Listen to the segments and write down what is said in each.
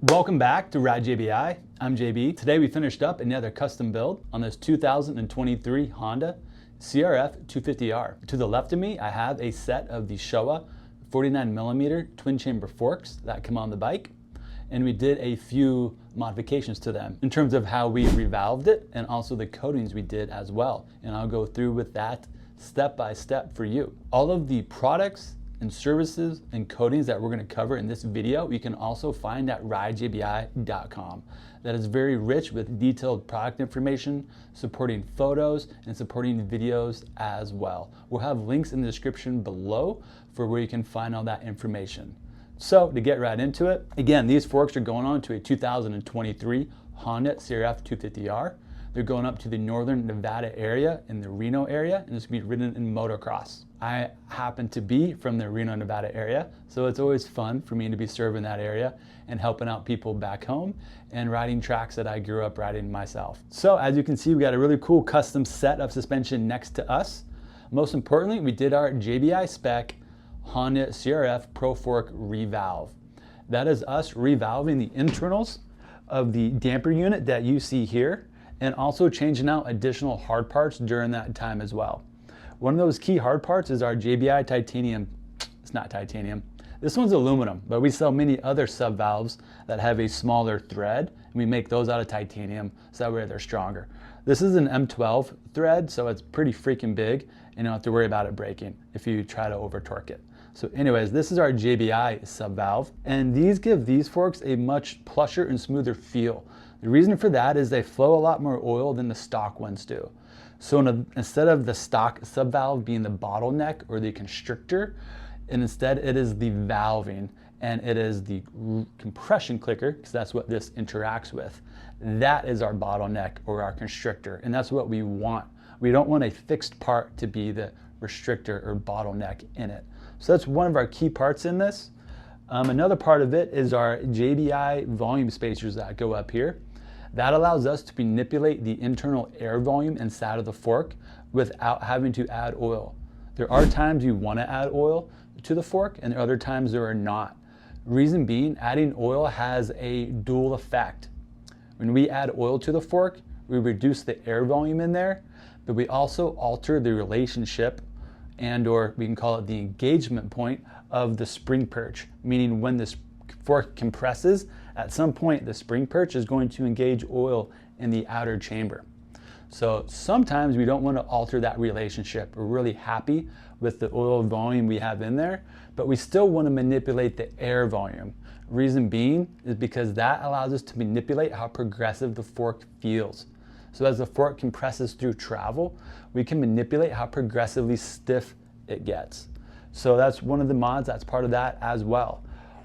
Welcome back to Ride JBI. I'm JB. Today we finished up another custom build on this 2023 Honda CRF250R. To the left of me, I have a set of the Showa 49mm twin chamber forks that come on the bike. And we did a few modifications to them in terms of how we revalved it and also the coatings we did as well. And I'll go through with that step by step for you. All of the products and services and coatings that we're going to cover in this video, you can also find at ridejbi.com. That is very rich with detailed product information, supporting photos and supporting videos as well. We'll have links in the description below for where you can find all that information. So to get right into it, again, these forks are going on to a 2023 Honda CRF250R. They're going up to the northern Nevada area in the Reno area, and it's going to be ridden in motocross. I happen to be from the Reno, Nevada area, so it's always fun for me to be serving that area and helping out people back home and riding tracks that I grew up riding myself. So as you can see, we got a really cool custom set of suspension next to us. Most importantly, we did our JBI Spec Honda CRF Pro Fork revalve. That is us revalving the internals of the damper unit that you see here, and also changing out additional hard parts during that time as well. One of those key hard parts is our JBI titanium. It's not titanium. This one's aluminum, but we sell many other subvalves that have a smaller thread, and we make those out of titanium so that way they're stronger. This is an M12 thread, so it's pretty freaking big, and you don't have to worry about it breaking if you try to over torque it. So anyways, this is our JBI subvalve, and these give these forks a much plusher and smoother feel. The reason for that is they flow a lot more oil than the stock ones do. So instead of the stock subvalve being the bottleneck or the constrictor, and instead it is the valving, and it is the compression clicker, because that's what this interacts with. That is our bottleneck or our constrictor, and that's what we want. We don't want a fixed part to be the restrictor or bottleneck in it. So that's one of our key parts in this. Another part of it is our JBI volume spacers that go up here. That allows us to manipulate the internal air volume inside of the fork without having to add oil. There are times you want to add oil to the fork, and there are other times there are not. Reason being, adding oil has a dual effect. When we add oil to the fork, we reduce the air volume in there, but we also alter the relationship, and or we can call it the engagement point of the spring perch, meaning when this fork compresses, at some point the spring perch is going to engage oil in the outer chamber. So sometimes we don't want to alter that relationship. We're really happy with the oil volume we have in there, but we still want to manipulate the air volume. Reason being is because that allows us to manipulate how progressive the fork feels. So as the fork compresses through travel, we can manipulate how progressively stiff it gets. So that's one of the mods that's part of that as well.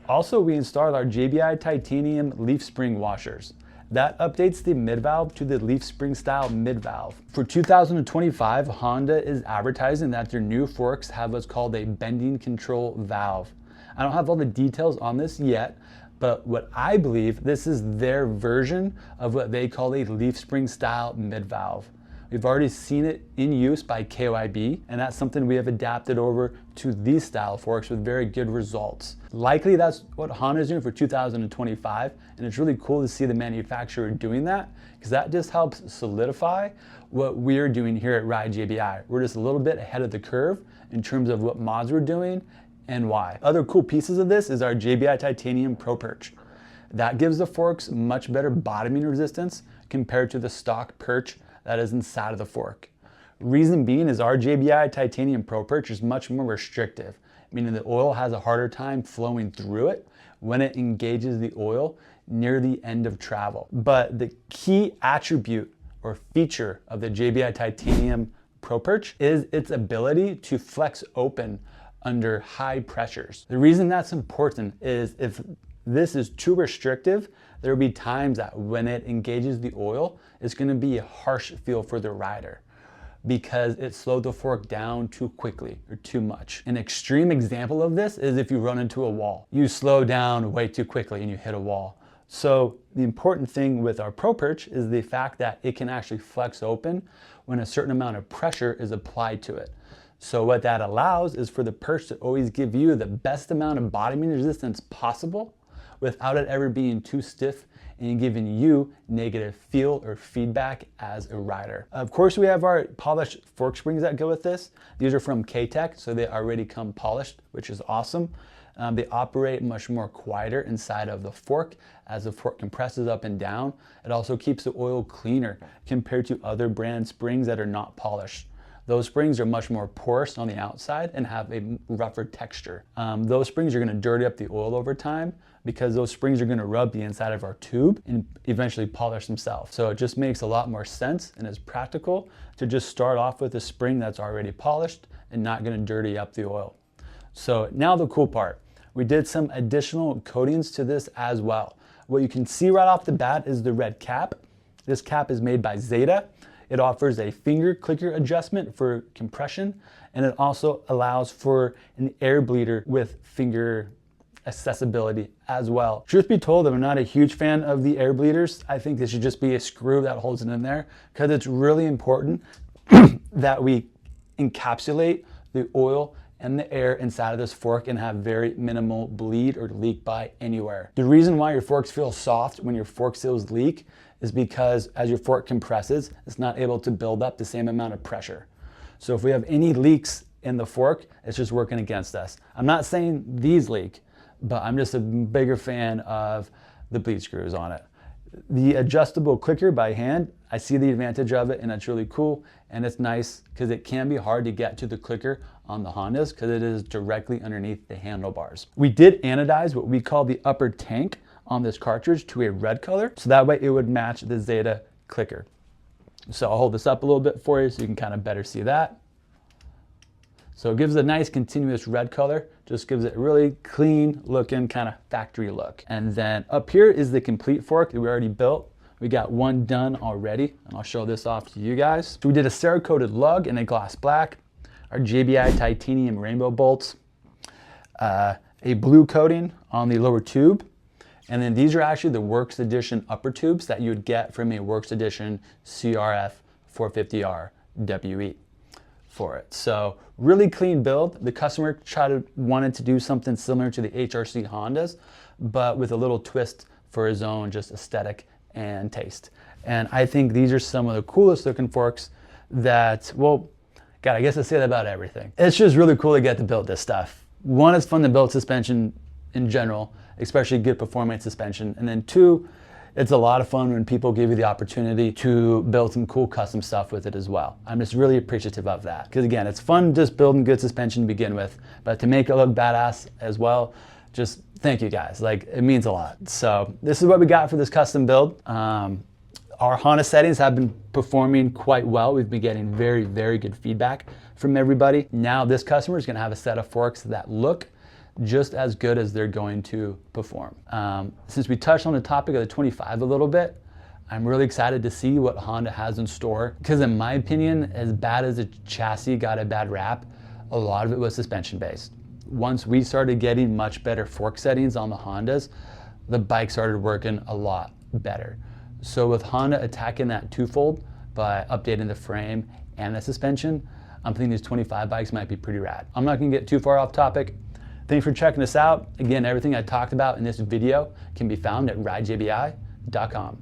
Also, we installed our JBI titanium leaf spring washers. That updates the mid-valve to the leaf spring style mid-valve. For 2025, Honda is advertising that their new forks have what's called a bending control valve. I don't have all the details on this yet, but what I believe, this is their version of what they call a leaf spring style mid-valve. We've already seen it in use by KYB, and that's something we have adapted over to these style forks with very good results. Likely that's what Honda's doing for 2025, and it's really cool to see the manufacturer doing that, because that just helps solidify what we're doing here at Ride JBI. We're just a little bit ahead of the curve in terms of what mods we're doing and why. Other cool pieces of this is our JBI Titanium Pro Perch. That gives the forks much better bottoming resistance compared to the stock perch that is inside of the fork. Reason being is our JBI Titanium Pro Perch is much more restrictive, meaning the oil has a harder time flowing through it when it engages the oil near the end of travel. But the key attribute or feature of the JBI Titanium Pro Perch is its ability to flex open under high pressures. The reason that's important is if this is too restrictive, there will be times that when it engages the oil, it's going to be a harsh feel for the rider because it slowed the fork down too quickly or too much. An extreme example of this is if you run into a wall. You slow down way too quickly and you hit a wall. So the important thing with our Pro Perch is the fact that it can actually flex open when a certain amount of pressure is applied to it. So what that allows is for the perch to always give you the best amount of bottoming resistance possible without it ever being too stiff and giving you negative feel or feedback as a rider. Of course, we have our polished fork springs that go with this. These are from K-Tech, so they already come polished, which is awesome. They operate much more quieter inside of the fork as the fork compresses up and down. It also keeps the oil cleaner compared to other brand springs that are not polished. Those springs are much more porous on the outside and have a rougher texture. Those springs are going to dirty up the oil over time because those springs are going to rub the inside of our tube and eventually polish themselves. So it just makes a lot more sense and is practical to just start off with a spring that's already polished and not going to dirty up the oil. So now the cool part. We did some additional coatings to this as well. What you can see right off the bat is the red cap. This cap is made by Zeta. It offers a finger clicker adjustment for compression, and it also allows for an air bleeder with finger accessibility as well. Truth be told, I'm not a huge fan of the air bleeders. I think there should just be a screw that holds it in there because it's really important that we encapsulate the oil and the air inside of this fork and have very minimal bleed or leak by anywhere. The reason why your forks feel soft when your fork seals leak is because as your fork compresses, it's not able to build up the same amount of pressure. So if we have any leaks in the fork, it's just working against us. I'm not saying these leak, but I'm just a bigger fan of the bleed screws on it. The adjustable clicker by hand, I see the advantage of it and it's really cool and it's nice because it can be hard to get to the clicker on the Hondas because it is directly underneath the handlebars. We did anodize what we call the upper tank on this cartridge to a red color, so that way it would match the Zeta clicker. So I'll hold this up a little bit for you so you can kind of better see that. So it gives a nice continuous red color, just gives it a really clean looking kind of factory look. And then up here is the complete fork that we already built. We got one done already, and I'll show this off to you guys. So we did a Cerakoted lug in a gloss black, our JBI titanium rainbow bolts, a blue coating on the lower tube, and then these are actually the Works Edition upper tubes that you would get from a Works Edition CRF250R WE for it. So really clean build. The customer wanted to do something similar to the HRC Hondas, but with a little twist for his own just aesthetic and taste. And I think these are some of the coolest looking forks that, well, God, I guess I say that about everything. It's just really cool to get to build this stuff. One, it's fun to build suspension in general, especially good performance suspension. And then two, it's a lot of fun when people give you the opportunity to build some cool custom stuff with it as well. I'm just really appreciative of that. Because again, it's fun just building good suspension to begin with, but to make it look badass as well, just thank you guys. Like, it means a lot. So this is what we got for this custom build. Our Honda settings have been performing quite well. We've been getting very, very good feedback from everybody. Now this customer is gonna have a set of forks that look just as good as they're going to perform. Since we touched on the topic of the 25 a little bit, I'm really excited to see what Honda has in store. Because in my opinion, as bad as the chassis got a bad rap, a lot of it was suspension based. Once we started getting much better fork settings on the Hondas, the bike started working a lot better. So with Honda attacking that twofold by updating the frame and the suspension, I'm thinking these 25 bikes might be pretty rad. I'm not gonna get too far off topic. Thanks for checking us out. Again, everything I talked about in this video can be found at ridejbi.com.